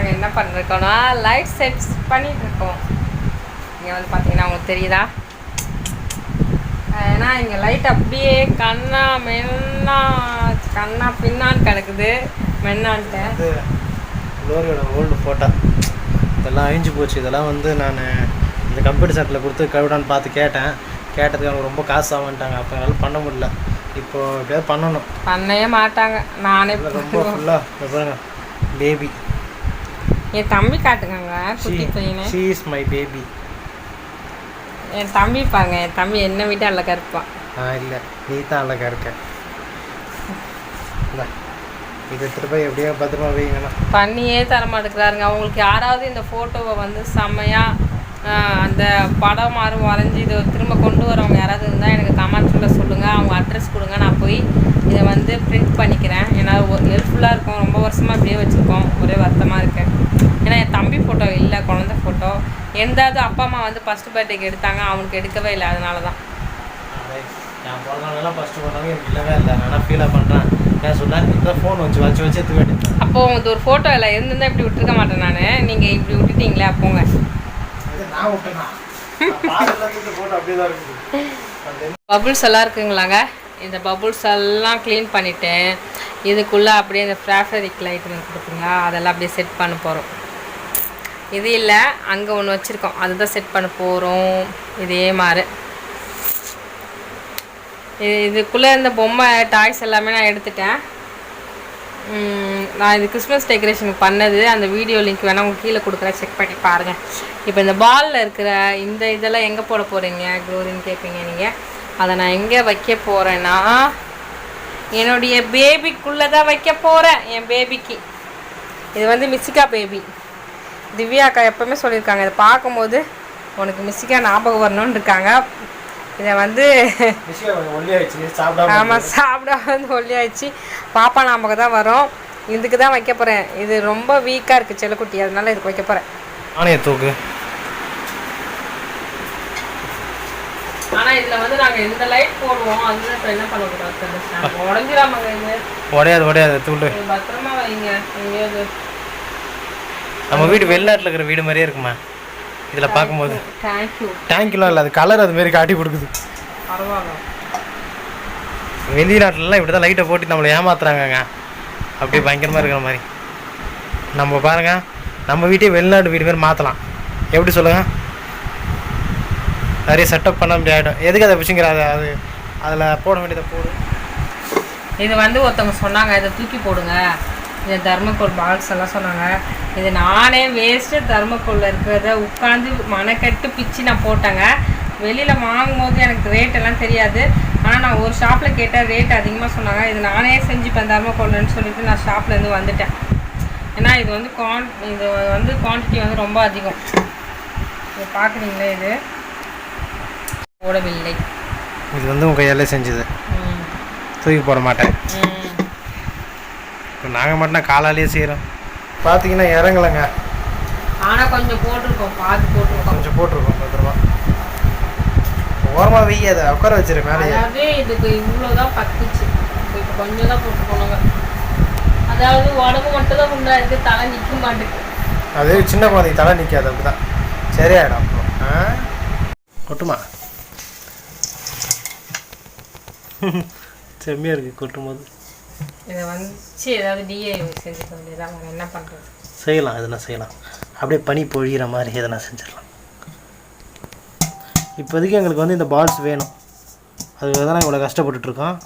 நாங்கள் என்ன பண்ணிருக்கோம்னா light sets பண்ணிட்டு இருக்கோம். இங்கே வந்து பார்த்தீங்கன்னா உங்களுக்கு தெரியுதா? ஏன்னா இங்கே லைட் அப்படியே கண்ணா பின்னான்னு கிடக்குது. மென்னான்ட்டு லோரியோட ஓல்டு ஃபோட்டோ இதெல்லாம் அழிஞ்சு போச்சு. இதெல்லாம் வந்து நான் இந்த கம்ப்யூட்டர் செட்டில் கொடுத்து கழுவிடான்னு பார்த்து கேட்டதுக்கு அவங்க ரொம்ப காசு ஆகமாட்டாங்க. அப்போ என்னால் பண்ண முடியல. இப்போது எப்படியாவது பண்ணணும். பண்ணவே மாட்டாங்க. நானே ரொம்ப ஃபுல்லாக பாருங்க பேபி. என் தம்பி காட்டுங்க குட்டி பையனை. She is my baby. என் தம்பி பாருங்க, என் தம்பி என்ன விட்டு அழகா இருப்பான். இல்லை நீ தான் அழகா இருக்க. இல்லை இது எடுத்துகிட்டு போய் எப்படியோ பத்திரமா வைங்கண்ணா. பண்ணியே தரமாட்டேங்கிறாருங்க. அவங்களுக்கு யாராவது இந்த ஃபோட்டோவை வந்து செம்மையாக அந்த படம் மாதிரி வரைஞ்சி இதை திரும்ப கொண்டு வரவங்க யாராவது இருந்தால் எனக்கு கமெண்ட்ஸில் சொல்லுங்கள். அவங்க அட்ரஸ் கொடுங்க, நான் போய் இதை வந்து பிரிண்ட் பண்ணிக்கிறேன். ஏன்னா ஹெல்ப்ஃபுல்லாக இருக்கும். ரொம்ப வருஷமாக இப்படியே வச்சுருக்கோம். ஒரே வருத்தமாக இருக்குது. ஏன்னா என் தம்பி ஃபோட்டோ இல்லை, குழந்தை ஃபோட்டோ. எந்தாவது அப்பா அம்மா வந்து ஃபஸ்ட்டு பர்த்டேக்கு எடுத்தாங்க, அவனுக்கு எடுக்கவே இல்லை. அதனால தான் நான் பிறந்தவங்கலாம் ஃபஸ்ட்டு போனாலும் எனக்கு இல்லவே இல்லை. நான் ஃபீலாக பண்ணுறேன். நான் சொன்னேன் இந்த ஃபோன் வச்சு எடுத்து வேண்டியது. அப்போது உங்களுக்கு ஒரு ஃபோட்டோ இல்லை இருந்திருந்தால் இப்படி விட்டுருக்க மாட்டேன் நான். நீங்கள் இப்படி விட்டுட்டீங்களே அப்போங்க. நான் விட்டேன்னா ஃபோட்டோ அப்படியே தான் இருக்குது. பபுள்ஸ் எல்லாம் இருக்குங்களாங்க. இந்த பபுள்ஸ் எல்லாம் க்ளீன் பண்ணிவிட்டேன். இதுக்குள்ளே அப்படியே இந்த ஃப்ராஃபரிக் லைட் கொடுக்குங்களா, அதெல்லாம் அப்படியே செட் பண்ண போகிறோம். இது இல்லை, அங்கே ஒன்று வச்சுருக்கோம், அதுதான் செட் பண்ண போகிறோம். இதே மாதிரி இதுக்குள்ளே இந்த பொம்மை டாய்ஸ் எல்லாமே நான் எடுத்துட்டேன். நான் இது கிறிஸ்மஸ் டெக்கரேஷனுக்கு பண்ணது. அந்த வீடியோ லிங்க் வேணால் உங்களுக்கு கீழே கொடுக்குறேன், செக் பண்ணி பாருங்கள். இப்போ இந்த பாலில் இருக்கிற இந்த இதெல்லாம் எங்கே போட போகிறீங்க க்ளோரின்னு கேட்பீங்க நீங்கள். அதை நான் எங்கே வைக்க போகிறேன்னா என்னுடைய பேபிக்குள்ளே தான் வைக்க போகிறேன். என் பேபிக்கு இது வந்து மிஸ்ஸிகா பேபி. திவ்யா அக்கா எப்போவுமே சொல்லியிருக்காங்க, இதை பார்க்கும்போது உனக்கு மிஸ்ஸிகா ஞாபகம் வரணும்னு இருக்காங்க. இதை வந்து ஆமாம் சாப்பிட வந்து ஒல்லியாயிடுச்சு. பாப்பா ஞாபகம் தான் வரும். இதுக்கு தான் வைக்க போகிறேன். இது ரொம்ப வீக்காக இருக்குது செல்லக்குட்டி, அதனால இதுக்கு வைக்க போகிறேன். தூக்கு. ஆனால் இதில் வந்து நாங்கள் எந்த லைட் போடுவோம் அதுதான் இப்போ என்ன பண்ணக்கூடாது. உடஞ்சிடாமங்க. இது உடையாது தூண்டு. பத்திரமா வைங்க. எங்கேயாவது நம்ம வீடு வெளிநாட்டில் இருக்கிற வீடு மாதிரியே இருக்குமா இதில் பார்க்கும்போது. டேங்க்லாம் இல்லை, அது கலர் அது மாரி காட்டி கொடுக்குது. பரவாயில்ல. வெளிநாட்டிலலாம் இப்படி தான் லைட்டை போட்டு நம்மளை ஏமாத்துறாங்கங்க. அப்படியே பயங்கரமாக இருக்கிற மாதிரி. நம்ம பாருங்கள், நம்ம வீட்டே வெளிநாட்டு வீடு மாரி மாற்றலாம். எப்படி சொல்லுங்கள்? நிறைய செட்டப் பண்ண முடியாயிடும். எதுக்கு அதை பிடிச்சிங்கிற அது அதில் போட வேண்டியதை போடு. இது வந்து ஒருத்தவங்க சொன்னாங்க, இதை தூக்கி போடுங்க, இந்த தர்மக்கோல் பாக்ஸ் எல்லாம் சொன்னாங்க. இது நானே வேஸ்ட்டு தர்மக்கோலில் இருக்கிறத உட்காந்து மனக்கட்டு பிச்சு நான் போட்டேங்க. வெளியில் வாங்கும்போது எனக்கு ரேட்டெல்லாம் தெரியாது. ஆனால் நான் ஒரு ஷாப்பில் கேட்டால் ரேட் அதிகமாக சொன்னாங்க. இது நானே செஞ்சுப்பேன் தர்மக்கோல்னு சொல்லிட்டு நான் ஷாப்லேருந்து வந்துட்டேன். ஏன்னா இது வந்து குவான்டிட்டி வந்து ரொம்ப அதிகம். இது பார்க்குறீங்களே, இது போடவில்லை. இது வந்து உங்கள் கையாலே செஞ்சது, தூக்கி போட மாட்டேன். இப்போ நாங்கள் மட்டும் காலாலேயே செய்கிறோம். பார்த்தீங்கன்னா இறங்கலைங்க. ஆனால் கொஞ்சம் போட்டிருக்கோம், பார்த்து போட்டிருக்கோம். கொஞ்சம் போட்டிருக்கோம். பத்திரமா ஓரமாக வெய்யாத உட்கார வச்சிரு மேலே. அதாவது இதுக்கு இவ்வளோதான் பத்துச்சு. இப்போ கொஞ்சம் தான் போட்டு போனாங்க. அதாவது உடம்பு மட்டும் தான் உண்டா இருக்குது, தலை நிற்க மாட்டேங்குது. அது சின்ன குழந்தைக்கு தலை நிற்காது. அப்படி தான் சரியாயிடும். அப்புறம் கொட்டுமா செம்மையாக இருக்குது கொட்டும் போது. இதை வந்து ஏதாவது டிஐ செஞ்சுக்க வேண்டியதான். அவங்க என்ன பண்ணுறது? செய்யலாம், எதுனா செய்யலாம். அப்படியே பனி பொழிகிற மாதிரி எதனா செஞ்சிடலாம். இப்போதைக்கு எங்களுக்கு வந்து இந்த பால்ஸ் வேணும். அதுக்காக தான் இவ்வளோ கஷ்டப்பட்டுட்ருக்கோம்.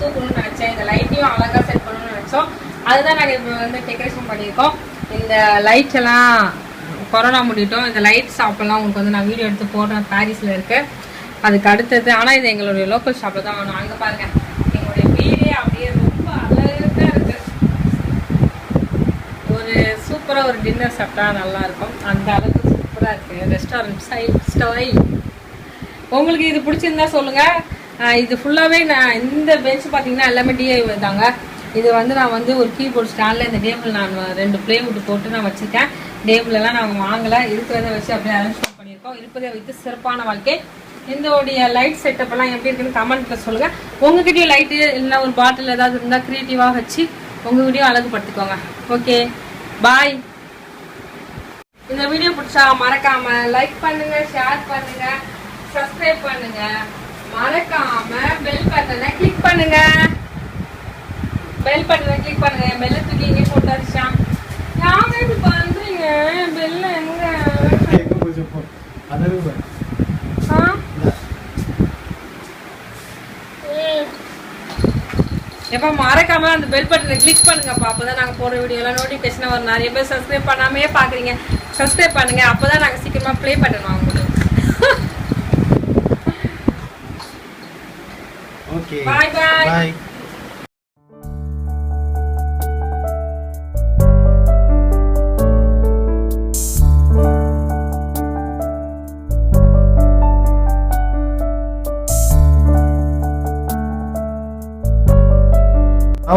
தூக்கணும்னு நினச்சேன். இந்த லைட்டையும் அழகாக செட் பண்ணணும்னு நினச்சோம். அதுதான் நாங்கள் இப்போ வந்து டெக்கரேஷன் பண்ணியிருக்கோம். இந்த லைட்ஸ் எல்லாம் கொரோனா முடிட்டோம். இந்த லைட் ஷாப்பெல்லாம் உங்களுக்கு வந்து நான் வீடியோ எடுத்து போடுறேன். பாரிஸில் இருக்குது. அதுக்கு அடுத்தது ஆனால் இது எங்களுடைய லோக்கல் ஷாப்பில் தான் வேணும். அங்கே பாருங்கள் எங்களுடைய வீடே அப்படியே ரொம்ப அழகாக இருக்குது. ஒரு சூப்பராக ஒரு டின்னர் சாப்பிட்டா நல்லாயிருக்கும். அந்த அளவுக்கு சூப்பராக இருக்குது ரெஸ்டாரண்ட் ஸ்டைல். உங்களுக்கு இது பிடிச்சிருந்தா சொல்லுங்கள். இது ஃபுல்லாகவே நான் இந்த பெஞ்ச் பார்த்தீங்கன்னா எல்லாமே டிஐ தாங்க. இது வந்து நான் வந்து ஒரு கீபோர்ட் ஸ்டாண்டில் இந்த டேபிள் நான் 2 பிளேவுட் போட்டு நான் வச்சுருக்கேன். டேபிளெல்லாம் நாங்கள் வாங்கலை, இருக்கிறத வச்சு அப்படியே அரேஞ்ச்மெண்ட் பண்ணியிருக்கோம். இருப்பதை வைத்து சிறப்பான வாழ்க்கை. இதோடைய லைட் செட்டப் எல்லாம் எப்படி இருக்குன்னு கமெண்ட்டில் சொல்லுங்கள். உங்ககிட்டயும் லைட்டு இல்லைன்னா ஒரு பாட்டில் ஏதாவது இருந்தால் க்ரியேட்டிவாக வச்சு உங்கள் வீடியோ அழகுபடுத்திக்கோங்க. ஓகே, பாய். இந்த வீடியோ பிடிச்சா மறக்காமல் லைக் பண்ணுங்கள், ஷேர் பண்ணுங்கள், சப்ஸ்கிரைப் பண்ணுங்கள். மறக்காமல் பெல் பட்டனை கிளிக் பண்ணுங்கள். பெல் பட்டனை கிளிக் பண்ணுங்க. பெல்ல தூக்கி இங்கே போட்டாச்சா? யாங்க இப்படி பண்றீங்க? பெல்ல எங்க எப்ப மறக்காம அந்த பெல் பட்டனை கிளிக் பண்ணுங்கப்பா. அப்பதான் நாங்க போற வீடியோ எல்லாம் நோட்டிபிகேஷன் வரும். நிறைய பேர் சப்ஸ்கிரைப் பண்ணாமே பாக்குறீங்க. சப்ஸ்கிரைப் பண்ணுங்க. அப்பதான் நாங்க சீக்கிரமா ப்ளே பண்ணணும் அவங்களுக்கு. ஓகே, பாய் பாய்.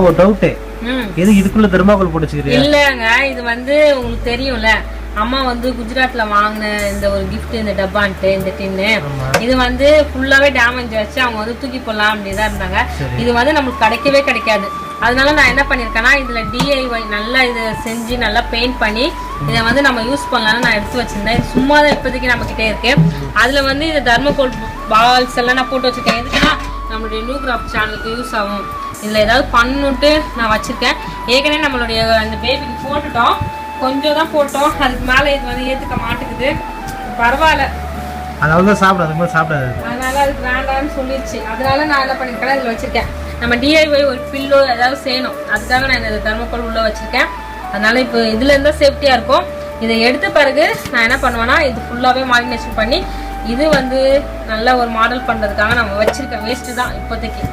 ஒரு டவுட், எது இதுக்குள்ள தெர்மாகோல் போட்டுச்சிருக்கீங்க? இல்லங்க, இது வந்து உங்களுக்கு தெரியும்ல, அம்மா வந்து குஜராத்ல வாங்கின இந்த ஒரு கிஃப்ட், இந்த டப்பான்ட்டு இந்த டின்னு. இது வந்து ஃபுல்லாவே டேமேஜ் ஆச்சு. அவங்க வந்து தூக்கி போடலாம் அப்படிதான் இருந்தாங்க. இது வந்து நம்மளுக்கு கிடைக்கவே கிடைக்காது. அதனால நான் என்ன பண்ணிருக்கேன்னா, இதுல டிஐஒய் நல்லா இதை செஞ்சு நல்லா பெயிண்ட் பண்ணி இதை வந்து நம்ம யூஸ் பண்ணலாம்னு நான் எடுத்து வச்சிருந்தேன். இது சும்மா தான் இப்போதைக்கு நம்ம கிட்டே இருக்கு. அதுல வந்து இந்த தர்மகோல் பால்ஸ் எல்லாம் நான் போட்டு வச்சிருக்கேன். எதுக்குன்னா நம்மளுடைய நியூ கிராஃப்ட் சேனலுக்கு யூஸ் ஆகும். இதில் ஏதாவது பண்ணுட்டு நான் வச்சுருக்கேன். ஏற்கனவே நம்மளுடைய அந்த பேபிக்கு போட்டுட்டோம், கொஞ்சம் தான் போட்டோம். அதுக்கு மேலே இது வந்து ஏற்றுக்க மாட்டேங்குது. பரவாயில்ல, அதனால சாப்பிடாது, அதனால அதுக்கு வேண்டாம்னு சொல்லிடுச்சு. அதனால நான் என்ன பண்ணியிருக்கேன், இதில் வச்சுருக்கேன். நம்ம டிஐஒய் ஒரு பில்லோ ஏதாவது செய்யணும், அதுக்காக நான் இந்த தெர்மோகோல் உள்ளே வச்சுருக்கேன். அதனால இப்போ இதில் இருந்தால் சேஃப்டியாக இருக்கும். இதை எடுத்த பிறகு நான் என்ன பண்ணுவேன்னா, இது ஃபுல்லாகவே மாடினேஷன் பண்ணி இது வந்து நல்ல ஒரு மாடல் பண்ணுறதுக்காக நம்ம வச்சுருக்கேன். வேஸ்ட்டு தான் இப்போதைக்கு.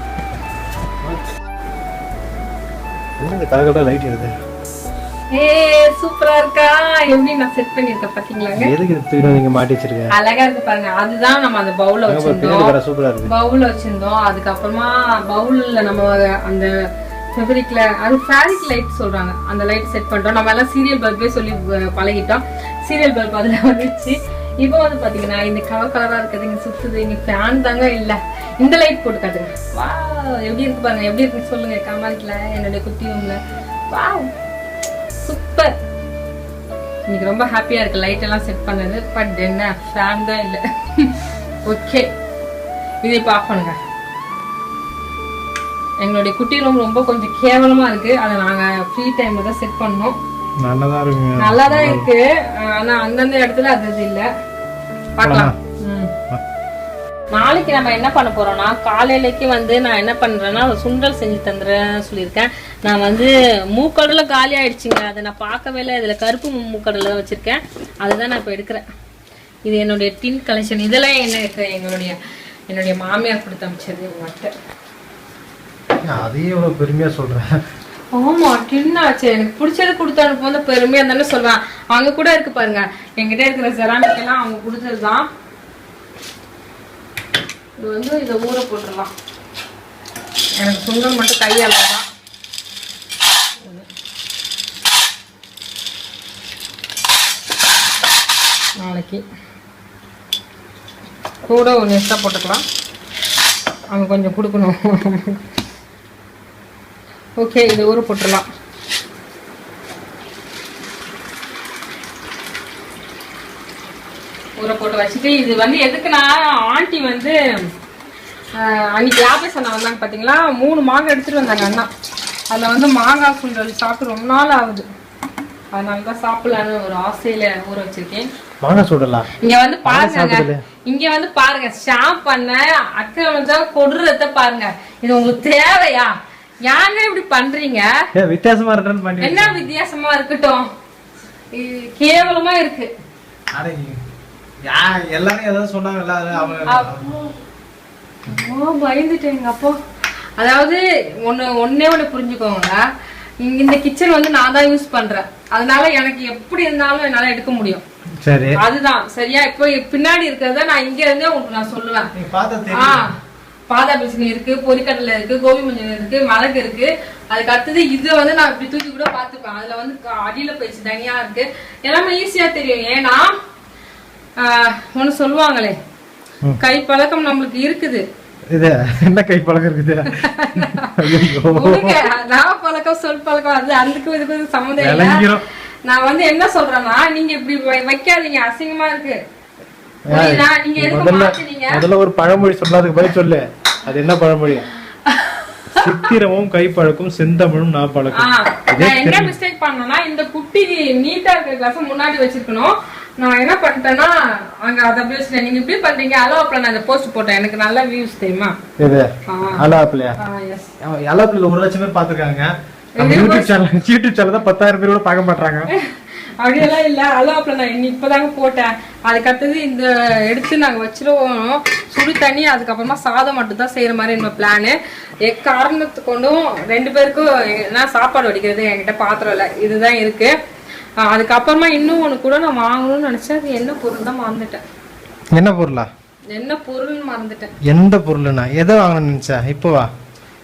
சூப்பரா இருக்கா? எப்படி நான் செட் பண்ணிருக்கேன் பாத்தீங்களா? எதுக்கு நீங்க மாட்டி வச்சிருக்கீங்க? அழகா இருக்கு பாருங்க. அதுதான் நம்ம அந்த பவுல்ல வச்சிருந்தோம். சூப்பரா இருக்கு. பவுல்ல வச்சிருந்தோம். அதுக்கு அப்புறமா பவுல்ல நம்ம அந்த ஃபேப்ரிக்ல அது ஃபேரிக் லைட் சொல்றாங்க, அந்த லைட் செட் பண்ணிட்டோம். நம்ம எல்லாம் சீரியல் பல்பே சொல்லி பழகிட்டோம். சீரியல் பல்ப் அதுல வந்துச்சு. இப்போ வந்து பாத்தீங்கன்னா இந்த கலர் கலரா இருக்குது, இங்க சுத்துது. இங்க ஃபேன் தாங்க இல்ல. இந்த லைட் போட்டு காட்டுங்க. வா, எப்படி இருக்கு பாருங்க. எப்படி இருக்குன்னு சொல்லுங்க கமெண்ட்ல. என்னுடைய குட்டி ரூம்ல வா, சூப்பர். இன்னைக்கு ரொம்ப ஹாப்பியா இருக்கு லைட் எல்லாம் செட் பண்ணது. பட் என்ன ஃபேன் தான் இல்ல. ஓகே, இதை இப்போ ஆஃப் பண்ணுங்க. எங்களுடைய குட்டி ரூம் ரொம்ப கொஞ்சம் கேவலமா இருக்கு. அதை நாங்க ஃப்ரீ டைம்ல தான் செட் பண்ணோம். நல்லாதான் இருக்கு, ஆனா அந்தந்த இடத்துல அது இல்ல. பார்க்கலாம். நாளைக்கு நம்ம என்ன பண்ண போறோம்னா, காலையிலக்கு வந்து நான் என்ன பண்றேன்னா சுண்டல் செஞ்சு தந்துறேன்னு சொல்லியிருக்கேன். நான் வந்து மூக்கடலை காலி ஆயிடுச்சுங்க, அதை நான் பார்க்கவே இல்லை. இதுல கருப்பு மூக்கடலை வச்சிருக்கேன், அதுதான் நான் இப்போ எடுக்கிறேன். இது என்னுடைய டின் கலெக்ஷன். இதெல்லாம் என்ன இருக்கு, என்னுடைய மாமியார் கொடுத்து அமைச்சது மட்டும். அதையே எவ்வளவு பெருமையா சொல்றேன். ஆமா, டின்னாச்சு. எனக்கு பிடிச்சது கொடுத்து அனுப்பும் வந்து பெருமையா தானே சொல்லுவேன். அங்க கூட இருக்கு பாருங்க, என்கிட்ட இருக்கிற செராமிக் எல்லாம் அவங்க கொடுத்ததுதான். இது வந்து இதை ஊற போட்டுடலாம். எனக்கு சுண்டல் மட்டும் கையால தான். நாளைக்கு கூட ஒரு எக்ஸ்ட்ரா போட்டுக்கலாம், அவங்க கொஞ்சம் கொடுக்கணும். ஓகே, இது ஊற போட்டுடலாம். ஊற போட்டு வச்சுட்டு, இது வந்து எதுக்குன்னா ஆண்டி வந்து அன்னைக்கு யாபேஸ் அண்ணா வந்தாங்க பார்த்தீங்களா, 3 மாங்காய் எடுத்துகிட்டு வந்தாங்க அண்ணா. அதில் வந்து மாங்காய் சுண்டல் சாப்பிட்டு ரொம்ப நாள் ஆகுது. அதனால தான் சாப்பிடலான்னு ஒரு ஆசையில் ஊற வச்சுருக்கேன். மாங்காய் சுடலாம். இங்க வந்து பாருங்க, இங்க வந்து பாருங்க, ஷாம் பண்ண அக்கறை கொடுறத பாருங்க. இது உங்களுக்கு தேவையா? யாங்க இப்படி பண்றீங்க? வித்தியாசமா இருக்கணும் பண்ணி. என்ன வித்தியாசமா இருக்கட்டும், கேவலமா இருக்கு. எல்லாரும் ஏதாவது சொன்னாங்கல்ல, பயந்துட்டேங்க அப்போ. அதாவது ஒன்னே புரிஞ்சுக்கோங்க, இந்த கிச்சன் வந்து நான் தான் யூஸ் பண்றேன், அதனால எனக்கு எப்படி இருந்தாலும் என்னால எடுக்க முடியும். சரி, அதுதான் சரியா. இப்போ பின்னாடி இருக்கிறத நான் இங்க இருந்தே உங்களுக்கு நான் சொல்லுவேன். பாதா பிசினி இருக்கு, பொரிக்கடலை இருக்கு, கோபி மஞ்சள் இருக்கு, மிளகு இருக்கு. அதுக்கு அடுத்தது இது வந்து நான் இப்படி தூக்கி கூட பாத்துப்பேன். அதுல வந்து அடியில போயிடுச்சு, தனியா இருக்கு. எல்லாமே ஈஸியா தெரியும். ஏன்னா ஒண்ணு சொல்லுவாங்களே, கை பழக்கம் நம்மளுக்கு இருக்குது. இது என்ன கை பழக்கம் இருக்குது? நான் பழக்கம் சொல் பழக்கம், அது அதுக்கு இதுக்கு சம்மந்தம் இல்லை. நான் வந்து என்ன சொல்றேன்னா, நீங்க இப்படி வைக்காதீங்க, அசிங்கமா இருக்கு. முதல்ல ஒரு பழமொழி சொன்னதுக்கு பதில் சொல்லு. அது என்ன பழமொழி? சித்திரமும் கை பழக்கும், செந்தமிழும் நான் பழக்கம். என்ன மிஸ்டேக் பண்ணனா, இந்த குட்டி நீட்டா இருக்கிற கிளாஸ் முன்னாடி வச்சிருக்கணும். நான் என்ன பண்ணிட்டேன்னா, அங்க அதை பேசுறேன். நீங்க இப்படி பண்றீங்க. அலோப்ல நான் இந்த போஸ்ட் போட்டேன், எனக்கு நல்ல வியூஸ் தெரியுமா? இது அலோப்லயா? எஸ், அலோப்ல 1 லட்சம் பேர் பாத்துருக்காங்க. யூடியூப் சேனல் தான் 10,000 பேர் கூட பார்க்க மாட்டாங்க. அப்படியெல்லாம் இல்ல. அலோப்ல நான் இப்பதாங்க போட்டேன். அதுக்கு அடுத்தது இந்த எடுத்து நாங்க வச்சிருவோம் சுடு தண்ணி. அதுக்கப்புறமா சாதம் மட்டும் தான் செய்யற மாதிரி நம்ம பிளானு. எக்காரணத்து கொண்டும் 2 பேருக்கும் நான் சாப்பாடு வடிக்கிறது என்கிட்ட பாத்திரம் இல்லை, இதுதான் இருக்கு. அதுக்கப்புறமா இன்னும் ஒண்ணு கூட நான் வாங்கணும்னு நினைச்சேன். அது என்ன பொருள் தான் மறந்துட்டேன். என்ன பொருளா? என்ன பொருள்னு மறந்துட்டேன். எந்த பொருள்னா எதை வாங்கணும்னு நினைச்சா? இப்போவா?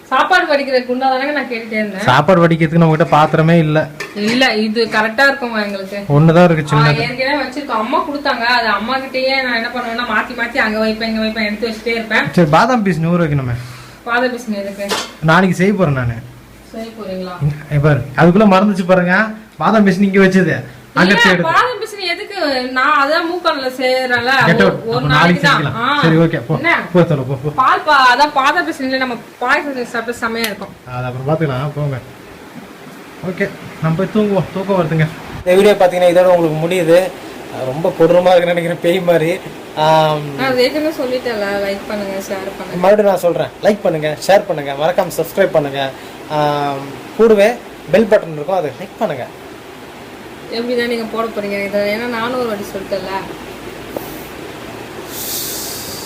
சாப்பாடு வடிக்கிற குண்டா தானே நான் கேட்டுட்டே இருந்தேன். சாப்பாடு வடிக்கிறதுக்கு நம்ம கிட்ட பாத்திரமே இல்ல. இல்ல, இது கரெக்டா இருக்கும் எங்களுக்கு. ஒண்ணுதான் இருக்கு, சின்னது. ஏற்கனவே வச்சிருக்கோம், அம்மா கொடுத்தாங்க. அது அம்மா கிட்டயே நான் என்ன பண்ணுவேன்னா, மாத்தி மாத்தி அங்க வைப்பேன் இங்க வைப்பேன், எடுத்து வச்சுட்டே இருப்பேன். சரி, பாதாம் பீஸ் 100 வைக்கணுமே. பாதாம் பீஸ் எதுக்கு? நாளைக்கு செய்ய போறேன் நானு. செய்ய போறீங்களா? பாரு, அதுக்குள்ள மறந்துச்சு பாருங்க. பாதாம் பீஸ் நீங்க வச்சது பாதாம் பீஸ் எதுக்கு? நான் அதான் மூக்கல்ல செய்யறேன்ல, ஒரு நாளைக்கு தான். சரி, ஓகே, போ போ தல போ. பால் அதான் பாதாம் பீஸ் நம்ம பாயசம் சாப்பிட்டு செமையா இருக்கும். அது அப்புறம் பாத்துக்கலாம், போங்க. ஓகே, நம்ம போய் தூங்குவோம். தூக்கம் வருதுங்க. இந்த வீடியோ பாத்தீங்கன்னா இதோட உங்களுக்கு முடியுது. ரொம்ப கொடூரமா இருக்குன்னு நினைக்கிறேன், பேய் மாதிரி. நான் ஏற்கனவே சொல்லிட்டேன்ல, லைக் பண்ணுங்க, ஷேர் பண்ணுங்க. மறுபடியும் நான் சொல்றேன், லைக் பண்ணுங்க, ஷேர் பண்ணுங்க, மறக்காம சப்ஸ்கிரைப் பண்ணுங்க. கூடவே பெல் பட்டன் இருக்கும், அதை கிளிக் பண்ணுங்க. எப்படிதான் நீங்க போட போறீங்க? ஏன்னா நானும் ஒரு வாட்டி சொல்லிட்டேன்ல.